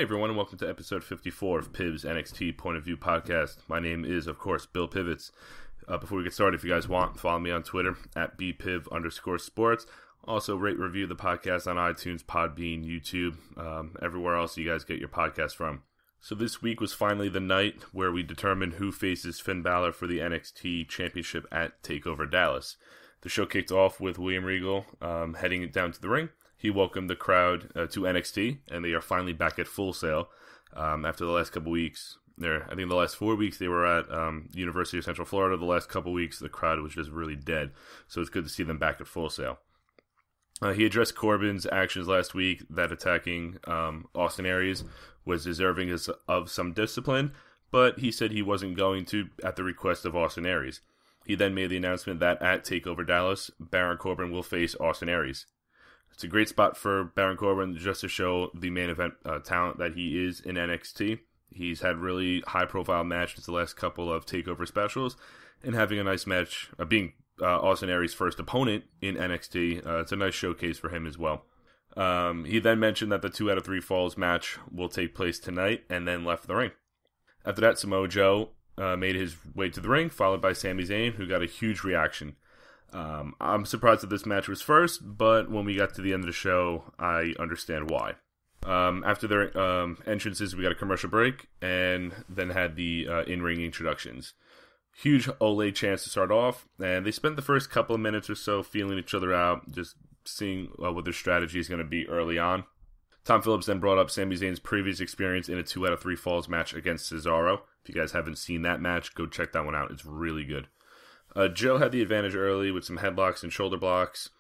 Hey everyone, and welcome to episode 54 of Piv's NXT Point of View podcast. My name is, of course, Bill Pivets. Before we get started, if you guys want, follow me on Twitter at bpiv_sports. Also, rate, review the podcast on iTunes, Podbean, YouTube, everywhere else you guys get your podcast from. So this week was finally the night where we determined who faces Finn Balor for the NXT Championship at TakeOver Dallas. The show kicked off with William Regal heading down to the ring. He welcomed the crowd to NXT, and they are finally back at Full Sail after the last couple weeks. I think the last 4 weeks they were at University of Central Florida. The last couple weeks the crowd was just really dead, so it's good to see them back at Full Sail. He addressed Corbin's actions last week that attacking Austin Aries was deserving of some discipline, but he said he wasn't going to at the request of Austin Aries. He then made the announcement that at TakeOver Dallas, Baron Corbin will face Austin Aries. It's a great spot for Baron Corbin just to show the main event talent that he is in NXT. He's had really high-profile matches the last couple of TakeOver specials, and having a nice match, being Austin Aries' first opponent in NXT, it's a nice showcase for him as well. He then mentioned that the 2 out of 3 falls match will take place tonight, and then left the ring. After that, Samoa Joe made his way to the ring, followed by Sami Zayn, who got a huge reaction. I'm surprised that this match was first, but when we got to the end of the show, I understand why. After their entrances, we got a commercial break, and then had the in-ring introductions. Huge Ole chance to start off, and they spent the first couple of minutes or so feeling each other out, just seeing what their strategy is going to be early on. Tom Phillips then brought up Sami Zayn's previous experience in a 2 out of 3 falls match against Cesaro. If you guys haven't seen that match, go check that one out. It's really good. Joe had the advantage early with some headlocks and shoulder blocks.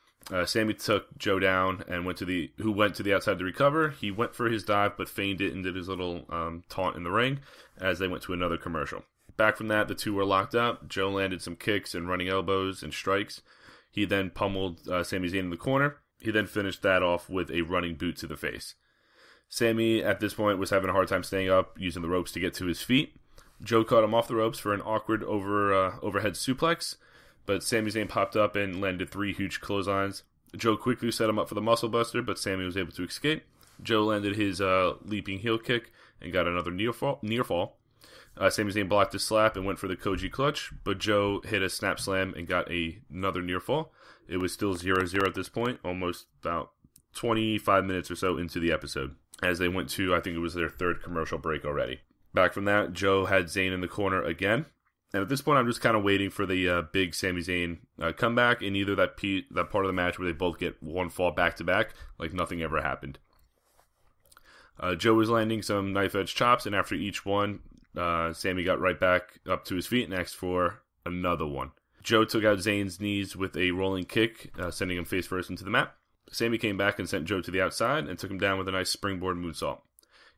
Sammy took Joe down and went to the outside to recover. He went for his dive, but feigned it and did his little taunt in the ring as they went to another commercial. Back from that, the two were locked up. Joe landed some kicks and running elbows and strikes. He then pummeled Sami Zayn in the corner. He then finished that off with a running boot to the face. Sammy, at this point, was having a hard time staying up, using the ropes to get to his feet. Joe caught him off the ropes for an awkward overhead suplex, but Sami Zayn popped up and landed 3 huge clotheslines. Joe quickly set him up for the muscle buster, but Sammy was able to escape. Joe landed his leaping heel kick and got another near fall. Sami Zayn blocked his slap and went for the Koji clutch, but Joe hit a snap slam and got another near fall. It was still 0-0 at this point, almost about 25 minutes or so into the episode, as they went to, I think it was their 3rd commercial break already. Back from that, Joe had Zayn in the corner again. And at this point, I'm just kind of waiting for the big Sami Zayn comeback in either that part of the match where they both get one fall back-to-back, like nothing ever happened. Joe was landing some knife-edge chops, and after each one, Sami got right back up to his feet and asked for another one. Joe took out Zayn's knees with a rolling kick, sending him face-first into the mat. Sami came back and sent Joe to the outside and took him down with a nice springboard moonsault.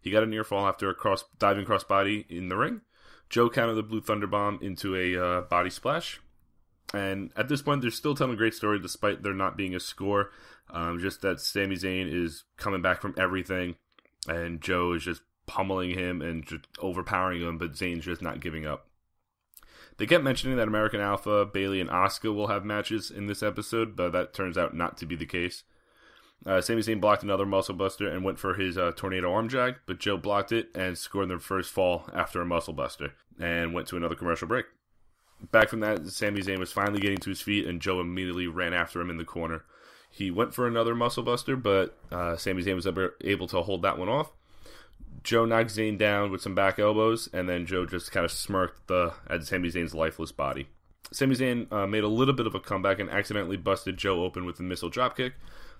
He got a near fall after a diving crossbody in the ring. Joe countered the Blue Thunder Bomb into a body splash. And at this point, they're still telling a great story despite there not being a score. Just that Sami Zayn is coming back from everything, and Joe is just pummeling him and just overpowering him, but Zayn's just not giving up. They kept mentioning that American Alpha, Bayley, and Asuka will have matches in this episode, but that turns out not to be the case. Sami Zayn blocked another muscle buster and went for his tornado arm drag, but Joe blocked it and scored their first fall after a muscle buster and went to another commercial break. Back from that, Sami Zayn was finally getting to his feet, and Joe immediately ran after him in the corner. He went for another muscle buster, but Sami Zayn was able to hold that one off. Joe knocked Zayn down with some back elbows, and then Joe just kind of smirked at Sami Zayn's lifeless body. Sami Zayn made a little bit of a comeback and accidentally busted Joe open with a missile dropkick.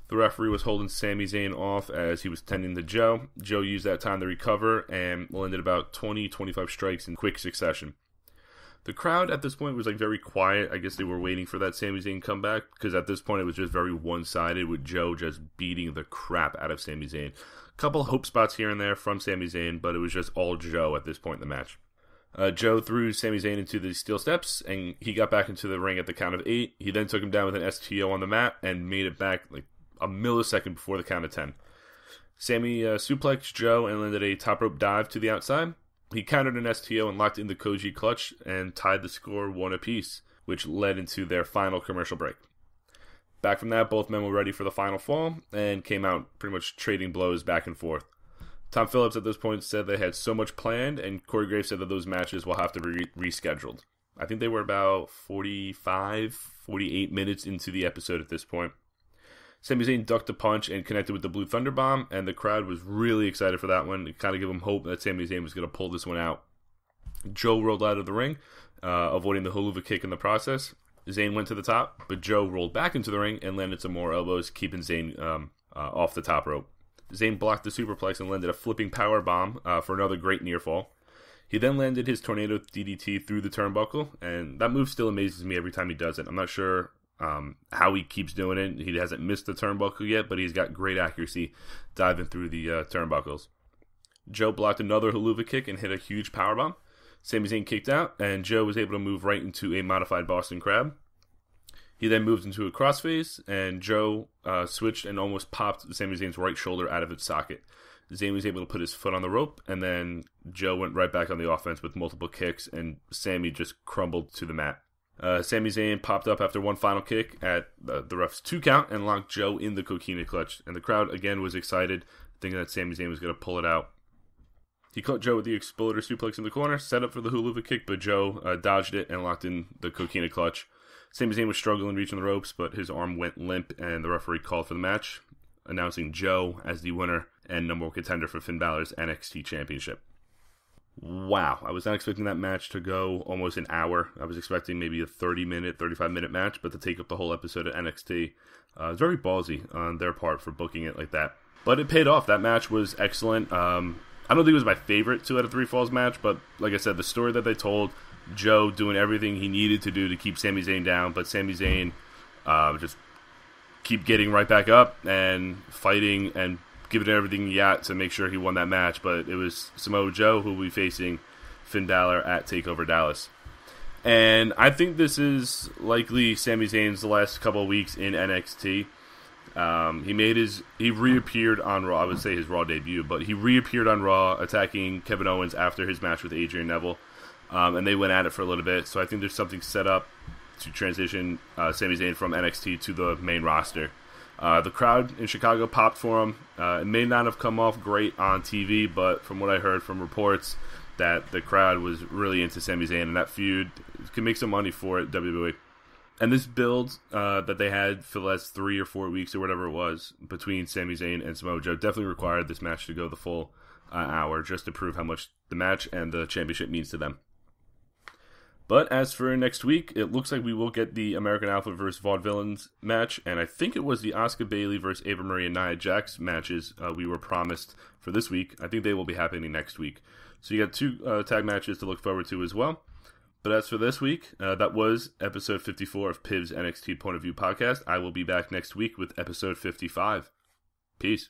The referee was holding Sami Zayn off as he was tending to Joe. Joe used that time to recover and landed about 20-25 strikes in quick succession. The crowd at this point was very quiet. I guess they were waiting for that Sami Zayn comeback, because at this point it was just very one-sided, with Joe just beating the crap out of Sami Zayn. A couple hope spots here and there from Sami Zayn, but it was just all Joe at this point in the match. Joe threw Sami Zayn into the steel steps, and he got back into the ring at the count of 8. He then took him down with an STO on the mat and made it back a millisecond before the count of 10. Sami suplexed Joe and landed a top rope dive to the outside. He countered an STO and locked in the Koji clutch and tied the score 1 apiece, which led into their final commercial break. Back from that, both men were ready for the final fall and came out pretty much trading blows back and forth. Tom Phillips at this point said they had so much planned, and Corey Graves said that those matches will have to be rescheduled. I think they were about 48 minutes into the episode at this point. Sami Zayn ducked a punch and connected with the Blue Thunder Bomb, and the crowd was really excited for that one. It kind of gave them hope that Sami Zayn was going to pull this one out. Joe rolled out of the ring, avoiding the Helluva Kick in the process. Zayn went to the top, but Joe rolled back into the ring and landed some more elbows, keeping Zayn off the top rope. Zayn blocked the superplex and landed a flipping power bomb for another great near fall. He then landed his tornado DDT through the turnbuckle, and that move still amazes me every time he does it. I'm not sure how he keeps doing it. He hasn't missed the turnbuckle yet, but he's got great accuracy diving through the turnbuckles. Joe blocked another Helluva Kick and hit a huge powerbomb. Sami Zayn kicked out, and Joe was able to move right into a modified Boston Crab. He then moved into a crossface, and Joe switched and almost popped Sami Zayn's right shoulder out of its socket. Zayn was able to put his foot on the rope, and then Joe went right back on the offense with multiple kicks, and Sami just crumbled to the mat. Sami Zayn popped up after one final kick at the ref's 2 count and locked Joe in the coquina clutch. And the crowd again was excited, thinking that Sami Zayn was going to pull it out. He caught Joe with the exploder suplex in the corner, set up for the Helluva Kick, but Joe dodged it and locked in the coquina clutch. Sami Zayn was struggling reaching the ropes, but his arm went limp, and the referee called for the match, announcing Joe as the winner and number 1 contender for Finn Balor's NXT Championship. Wow, I was not expecting that match to go almost an hour. I was expecting maybe a 30-minute, 35-minute match, but to take up the whole episode of NXT, it's very ballsy on their part for booking it like that. But it paid off. That match was excellent. I don't think it was my favorite 2 out of 3 Falls match, but like I said, the story that they told, Joe doing everything he needed to do to keep Sami Zayn down, but Sami Zayn just keep getting right back up and fighting and giving it everything he got to make sure he won that match. But it was Samoa Joe who will be facing Finn Balor at TakeOver Dallas. And I think this is likely Sami Zayn's last couple of weeks in NXT. He reappeared on Raw. I would say his Raw debut, but he reappeared on Raw attacking Kevin Owens after his match with Adrian Neville. And they went at it for a little bit. So I think there's something set up to transition Sami Zayn from NXT to the main roster. The crowd in Chicago popped for him. It may not have come off great on TV, but from what I heard from reports, that the crowd was really into Sami Zayn, and that feud can make some money for it, WWE. And this build that they had for the last 3 or 4 weeks or whatever it was between Sami Zayn and Samoa Joe definitely required this match to go the full hour just to prove how much the match and the championship means to them. But as for next week, it looks like we will get the American Alpha vs. Vaudevillains match, and I think it was the Asuka Bayley vs. Ava Marie and Nia Jax matches we were promised for this week. I think they will be happening next week. So you got 2 tag matches to look forward to as well. But as for this week, that was episode 54 of Piv's NXT Point of View podcast. I will be back next week with episode 55. Peace.